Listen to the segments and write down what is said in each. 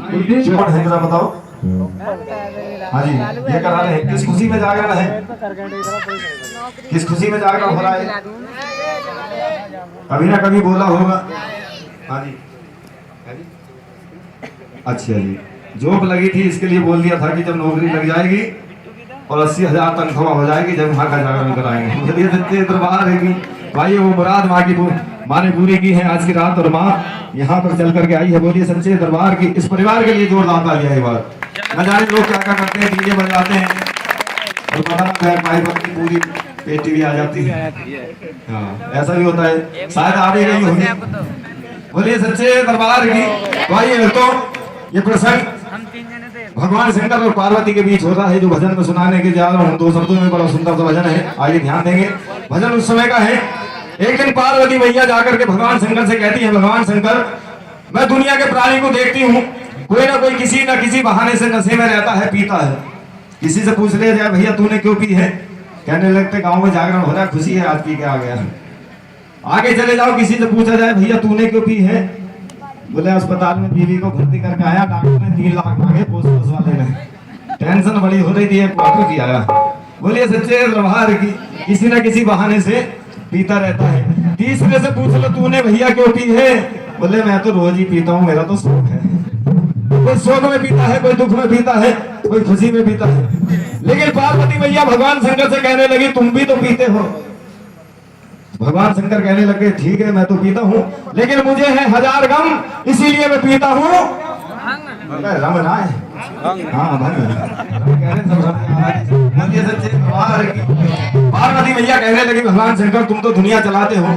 कौन है जरा बताओ। हाँ जी, ये करा रहे हैं। किस खुशी में जागरण है? किस खुशी में जागरण हो रहा है? कभी ना कभी बोला होगा। हाँ जी, अच्छा जी। जॉब लगी थी इसके लिए बोल दिया था कि जब नौकरी लग जाएगी और 80,000 तनख्वाह हो जाएगी जब माँ का जागरण कराएंगे। चलिए सच्चे दरबार है कि भाई वो मुराद माँ ने पूरी की है आज की रात, और माँ यहाँ पर चल करके आई है। बोलिए सच्चे दरबार की। इस परिवार के लिए जोरदार तालियां है। बार न जाने लोग क्या क्या करते हैं, डीजे बजाते हैं और पता नहीं पूरी पेटी भी आ जाती है। हाँ, ऐसा भी होता है, शायद आ भी गई होगी। बोलिए सच्चे दरबार की। भाई तो ये प्रसंग भगवान शंकर और पार्वती के बीच होता है, जो भजन में सुनाने के जा रहा हूँ। 2 शब्दों में बड़ा सुंदर सा भजन है, आइए ध्यान देंगे। भजन उस समय का है, एक दिन पार्वती मैया जाकर के भगवान शंकर से कहती है, भगवान शंकर मैं दुनिया के प्राणी को देखती हूँ, कोई ना कोई किसी न किसी बहाने से नशे में रहता है, पीता है। किसी से पूछ लिया जाए भैया तूने क्यों पी है, कहने लगते गाँव में जागरण हो रहा है, खुशी है आज पी के आ गया। आगे चले जाओ, किसी से पूछा जाए भैया तूने क्यों पी है, बोले अस्पताल में बीवी को भर्ती करके आया, डॉक्टर ने 3 लाख मांगे पोस्ट वाले ने, टेंशन बड़ी हो रही थी, एक क्वार्टर की आया। बोलिए सच्चे दरबार की। किसी न किसी बहाने से पीता रहता है। तीसरे से पूछ लो तूने भैया क्यों पी है, बोले मैं तो रोज ही पीता हूँ, मेरा तो शौक है। कोई शौक में पीता है, कोई दुख में पीता है, कोई खुशी में पीता है। लेकिन पार्वती मैया भगवान शंकर से कहने लगी तुम भी तो पीते हो। भगवान शंकर कहने लगे ठीक है मैं तो पीता हूँ, लेकिन मुझे है 1000 गम, इसीलिए मैं पीता हूँ। रम ना है, हाँ पार्वती मैया कहने लगी भगवान शंकर तुम तो दुनिया चलाते हो,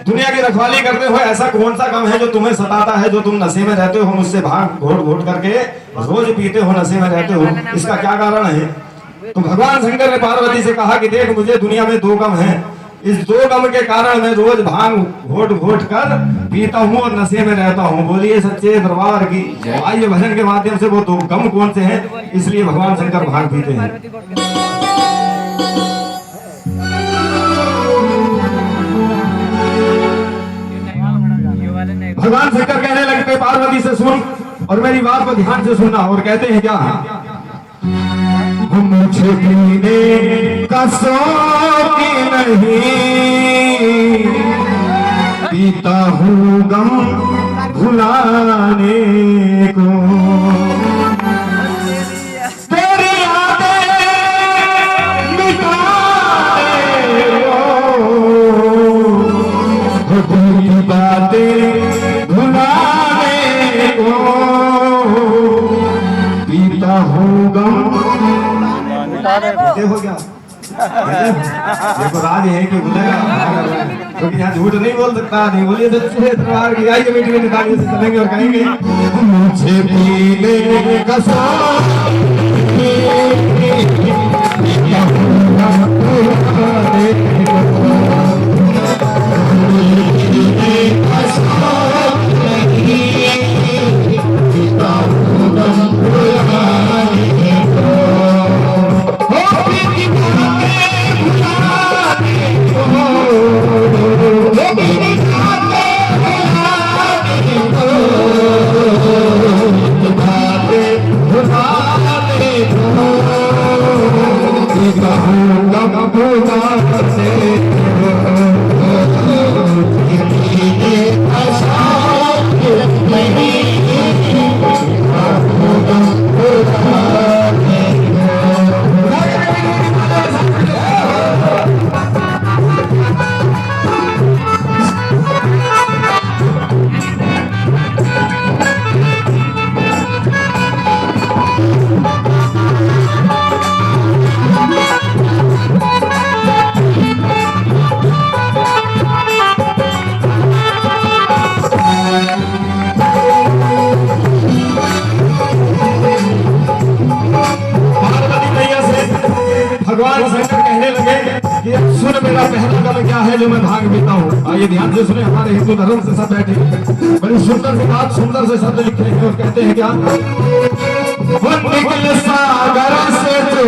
दुनिया की रखवाली करते हो, ऐसा कौन सा गम है जो तुम्हें सताता है, जो तुम नशे में रहते हो, मुझसे भाग घोट घोट करके रोज पीते हो, नशे में रहते हो, इसका क्या कारण है? तो भगवान शंकर ने पार्वती से कहा कि देख मुझे दुनिया में 2 गम है, इस 2 गम के कारण मैं रोज भांग घोट घोट कर पीता हूँ और नशे में रहता हूँ। बोलिए सच्चे दरबार की। आइए भजन के माध्यम से वो 2 गम कौन से हैं, इसलिए भगवान शंकर भांग पीते हैं। भगवान शंकर कहने लगते पार्वती से सुन और मेरी बात को ध्यान से सुनना, और कहते हैं क्या, मुझे पीने का शौक नहीं, पीता हूँ गम भुलाने को, तेरी यादें मिटाने को, तेरी बातें भुलाने को, पीता हूँ गम। हो गया देखो राज है कि बोलेगा, क्योंकि यहाँ झूठ नहीं बोल सकता। नहीं बोलिए सच्चे दरबार की। आइए मीठी मीठी तालियों से चलेंगे और कहेंगे मुझे पीने का भगवान शंकर कहने लगे कि सुन मेरा पहला गम क्या है जो मैं भांग पीता हूँ। आइए ध्यान से सुने, हमारे हिंदू धर्म से सब बैठे बड़ी सुंदर सी बात, सुंदर से शब्द लिखे हैं और कहते हैं क्या, सागर से जो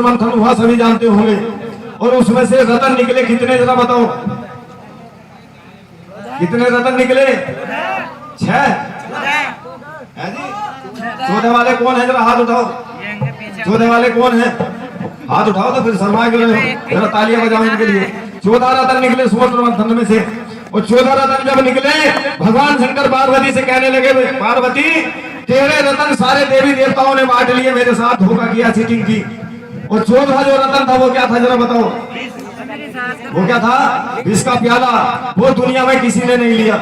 सूत्र मंथन हुआ, सभी जानते होंगे। और उसमें से रतन निकले कितने, जरा बताओ कितने रतन निकले? 6 है जी। चौथे वाले कौन है, जरा हाथ उठाओ। चौथे वाले कौन है, हाथ उठाओ तो फिर शर्मा के जरा तालियां बजाओ इनके लिए। 14 रतन निकले सूत्र मंथन में से। और 14 रतन जब निकले, भगवान शंकर पार्वती से कहने लगे, पार्वती तेरे रतन सारे देवी देवताओं ने बांट लिए, मेरे साथ धोखा किया, चीटिंग की। और 14 जो रतन था वो क्या था, जरा बताओ वो क्या था? विष का प्याला। वो दुनिया में किसी ने नहीं लिया,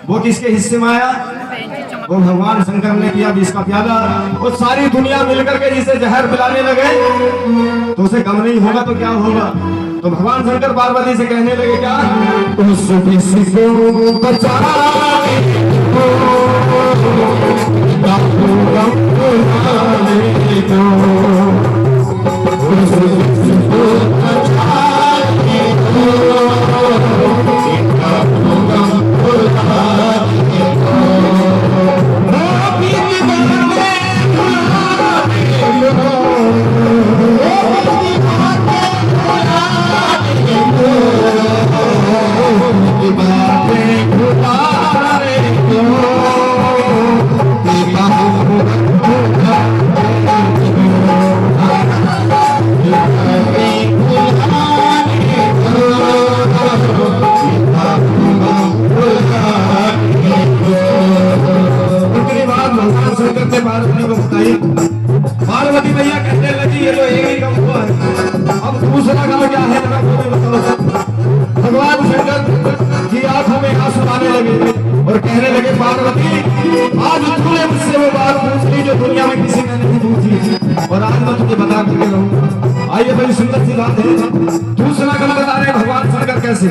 वो किसके हिस्से में आया? वो भगवान शंकर ने किया विष का प्याला। और सारी दुनिया मिलकर के जिसे जहर पिलाने लगे तो उसे कम नहीं होगा तो क्या होगा? तो भगवान शंकर पार्वती से कहने लगे क्या? उस विष को बचाने पार्वती मैया कहने लगी ये तो एक ही काम हुआ है, अब दूसरा काम क्या है जरा बताओ। भगवान शंकर की आंखों में आंसू आने लगे और कहने लगे, पार्वती आज तूने मुझसे वो बात पूछ ली जो दुनिया में किसी ने नहीं पूछी, और आज मैं तुझे बता करके रहूंगा। आइए बड़ी सुंदर सी बात है। दूसरा काम बता रहे भगवान शंकर कैसे।